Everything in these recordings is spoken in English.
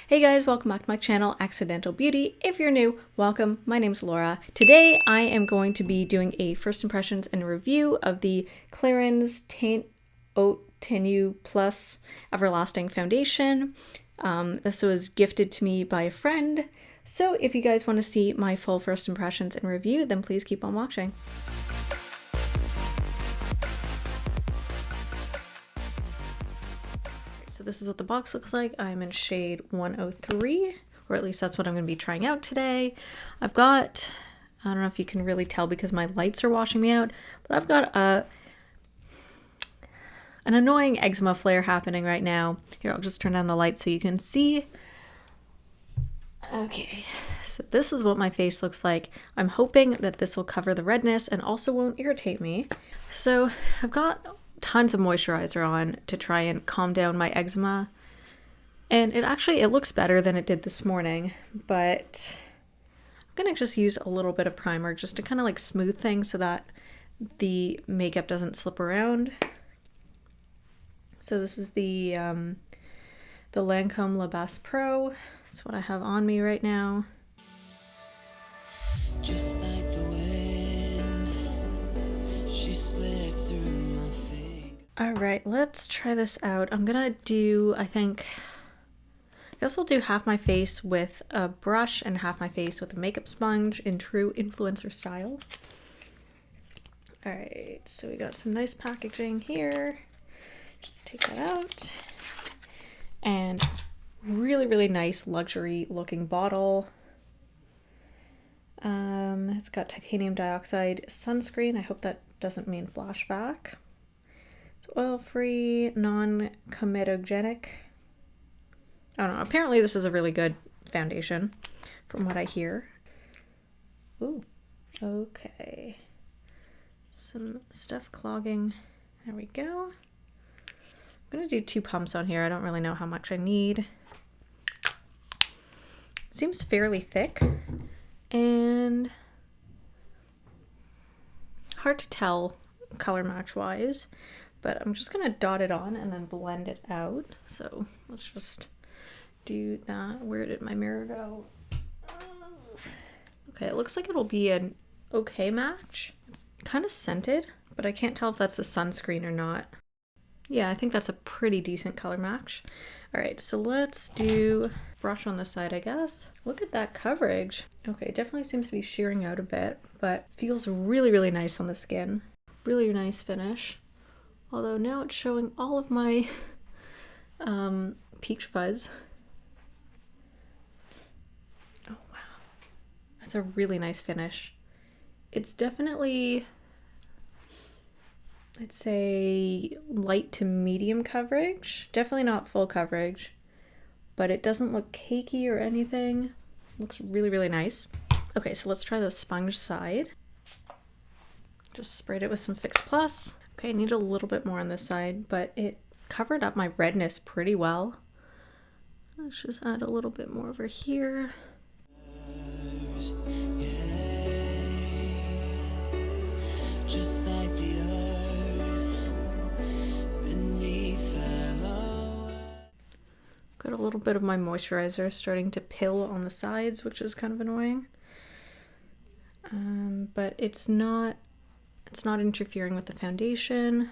Hey guys, welcome back to my channel, Accidental Beauty. If you're new, welcome. My name's Laura. Today I am going to be doing a first impressions and review of the Clarins Teint Haute Tenue Plus Everlasting Foundation. This was gifted to me by a friend. So if you guys want to see my full first impressions and review, then please keep on watching. So this is what the box looks like. I'm in shade 103, or at least that's what I'm going to be trying out today. I've got, I don't know if you can really tell because my lights are washing me out, but I've got an annoying eczema flare happening right now. Here, I'll just turn down the light so you can see. Okay, so this is what my face looks like. I'm hoping that this will cover the redness and also won't irritate me. So I've got tons of moisturizer on to try and calm down my eczema, and it looks better than it did this morning, but I'm gonna just use a little bit of primer just to kind of like smooth things so that the makeup doesn't slip around. So this is the Lancome La Base Pro. That's what I have on me right now. Just like the wind, she slipped through my fingers. All right, let's try this out. I'm gonna do, I guess I'll do half my face with a brush and half my face with a makeup sponge in true influencer style. All right, so we got some nice packaging here. Just take that out. And really nice luxury looking bottle. It's got titanium dioxide sunscreen. I hope that doesn't mean flashback. It's oil-free, non-comedogenic. I don't know. Apparently this is a really good foundation from what I hear. Ooh, okay. Some stuff clogging. There we go. I'm gonna do 2 pumps on here. I don't really know how much I need. Seems fairly thick and hard to tell color match wise, but I'm just gonna dot it on and then blend it out. So let's just do that. Where did my mirror go? Okay, it looks like it'll be an okay match. It's kind of scented, but I can't tell if that's a sunscreen or not. Yeah, I think that's a pretty decent color match. All right, so let's do brush on the side, I guess. Look at that coverage. Okay, definitely seems to be shearing out a bit, but feels really nice on the skin. Really nice finish. Although now it's showing all of my peach fuzz. Oh, wow. That's a really nice finish. It's definitely, I'd say light to medium coverage. Definitely not full coverage, but it doesn't look cakey or anything. Looks really nice. Okay, so let's try the sponge side. Just sprayed it with some Fix Plus. Okay, I need a little bit more on this side, but it covered up my redness pretty well. Let's just add a little bit more over here. Just like the got a little bit of my moisturizer starting to pill on the sides, which is kind of annoying. But it's not interfering with the foundation.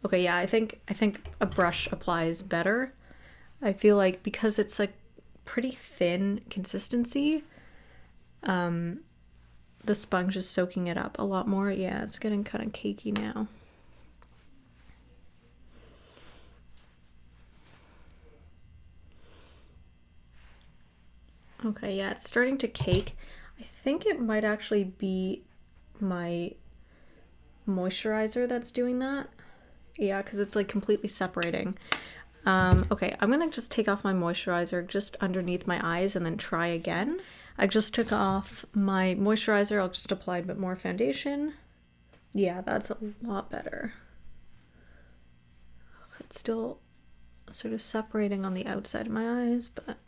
Okay, yeah, I think a brush applies better. I feel like because it's like pretty thin consistency, the sponge is soaking it up a lot more. Yeah, it's getting kind of cakey now. Okay, yeah, it's starting to cake. I think it might actually be my moisturizer that's doing that. Yeah, because it's like completely separating. Okay, I'm gonna just take off my moisturizer just underneath my eyes and then try again. I just took off my moisturizer. I'll just apply a bit more foundation. Yeah, that's a lot better. It's still sort of separating on the outside of my eyes, but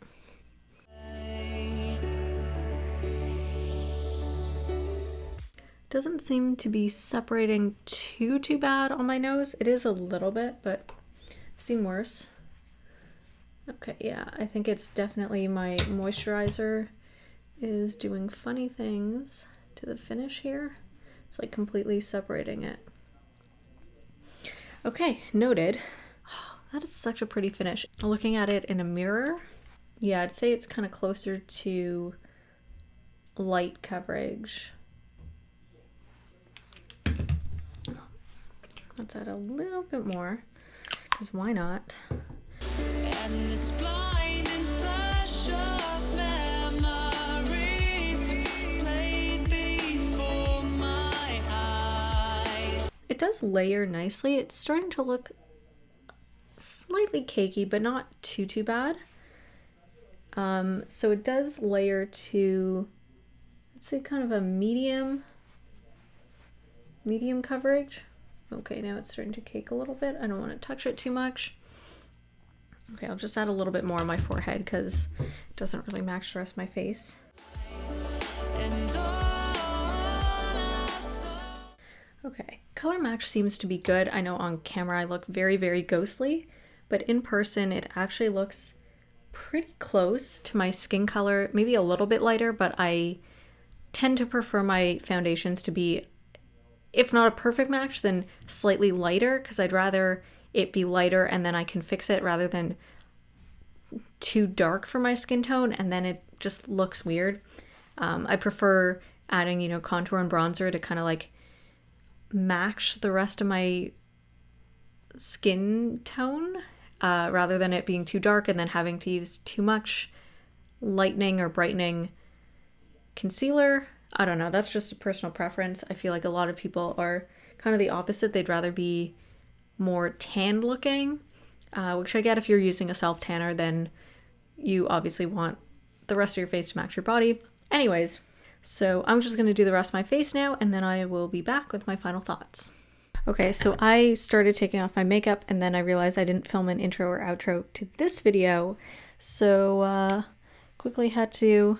doesn't seem to be separating too bad on my nose. It is a little bit, but I've seen worse. Okay, yeah, I think it's definitely my moisturizer is doing funny things to the finish here. It's like completely separating it. Okay, noted. Oh, that is such a pretty finish. Looking at it in a mirror, yeah, I'd say it's kind of closer to light coverage. Let's add a little bit more, because why not? And this blinding flash of memories played before my eyes. It does layer nicely. It's starting to look slightly cakey, but not too bad. So it does layer to, let's say, kind of a medium coverage. Okay, now it's starting to cake a little bit. I don't want to touch it too much. Okay, I'll just add a little bit more on my forehead because it doesn't really match the rest of my face. Okay, color match seems to be good. I know on camera I look very ghostly, but in person it actually looks pretty close to my skin color, maybe a little bit lighter, but I tend to prefer my foundations to be, if not a perfect match, then slightly lighter, because I'd rather it be lighter and then I can fix it rather than too dark for my skin tone and then it just looks weird. I prefer adding, you know, contour and bronzer to kind of like match the rest of my skin tone rather than it being too dark and then having to use too much lightening or brightening concealer. I don't know, that's just a personal preference. I feel like a lot of people are kind of the opposite. They'd rather be more tan looking, which I get. If you're using a self tanner, then you obviously want the rest of your face to match your body. Anyways, so I'm just going to do the rest of my face now, and then I will be back with my final thoughts. Okay, so I started taking off my makeup, and then I realized I didn't film an intro or outro to this video, so quickly had to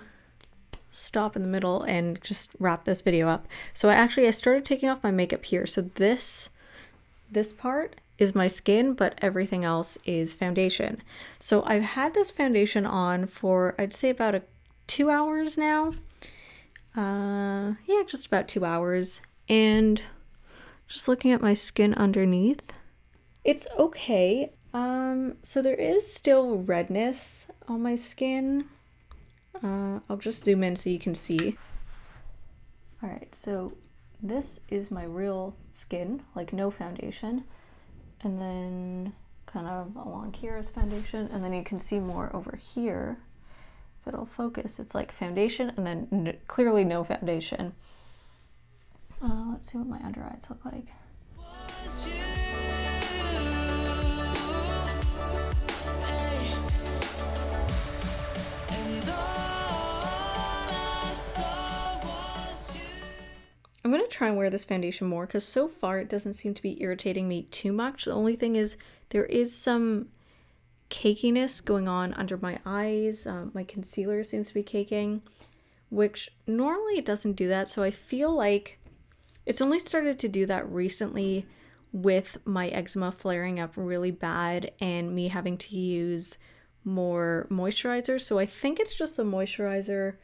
stop in the middle and just wrap this video up. So I started taking off my makeup here. So this part is my skin, but everything else is foundation. So I've had this foundation on for, I'd say, about 2 hours now. Yeah, just about 2 hours. And just looking at my skin underneath, it's okay. So there is still redness on my skin. I'll just zoom in so you can see. All right, so this is my real skin, like no foundation. And then kind of along here is foundation. And then you can see more over here. If it'll focus, it's like foundation and then clearly no foundation. Let's see what my under eyes look like. I'm going to try and wear this foundation more because so far it doesn't seem to be irritating me too much. The only thing is there is some cakiness going on under my eyes. My concealer seems to be caking, which normally it doesn't do that. So I feel like it's only started to do that recently with my eczema flaring up really bad and me having to use more moisturizer. So I think it's just the moisturizer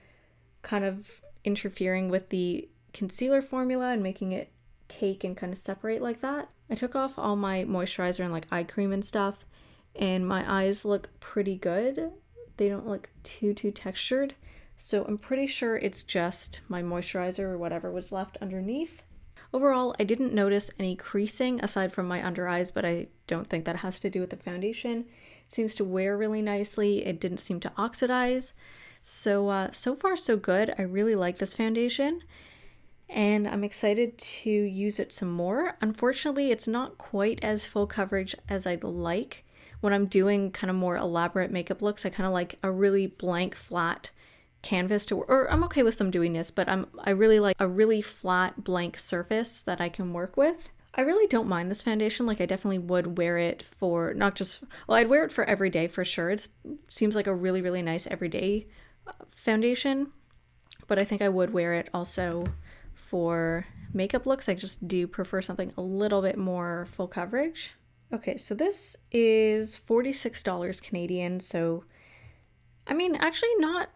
kind of interfering with the concealer formula and making it cake and kind of separate like that. I took off all my moisturizer and like eye cream and stuff, and my eyes look pretty good. They don't look too textured. So I'm pretty sure it's just my moisturizer or whatever was left underneath. Overall, I didn't notice any creasing aside from my under eyes, but I don't think that has to do with the foundation. It seems to wear really nicely. It didn't seem to oxidize. So, so far so good. I really like this foundation, and I'm excited to use it some more. Unfortunately, it's not quite as full coverage as I'd like. When I'm doing kind of more elaborate makeup looks, I kind of like a really blank, flat canvas to, or I'm okay with some dewiness, but I really like a really flat, blank surface that I can work with. I really don't mind this foundation. Like, I definitely would wear it for not just, well, I'd wear it for every day for sure. It seems like a really nice everyday foundation, but I think I would wear it also for makeup looks. I just do prefer something a little bit more full coverage. Okay, so this is $46 Canadian, so I mean, actually not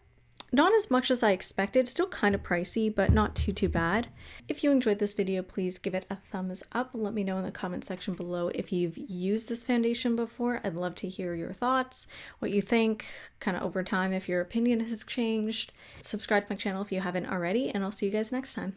as much as I expected. Still kind of pricey, but not too bad. If you enjoyed this video, please give it a thumbs up. Let me know in the comment section below if you've used this foundation before. I'd love to hear your thoughts, what you think, kind of over time, if your opinion has changed. Subscribe to my channel if you haven't already, and I'll see you guys next time.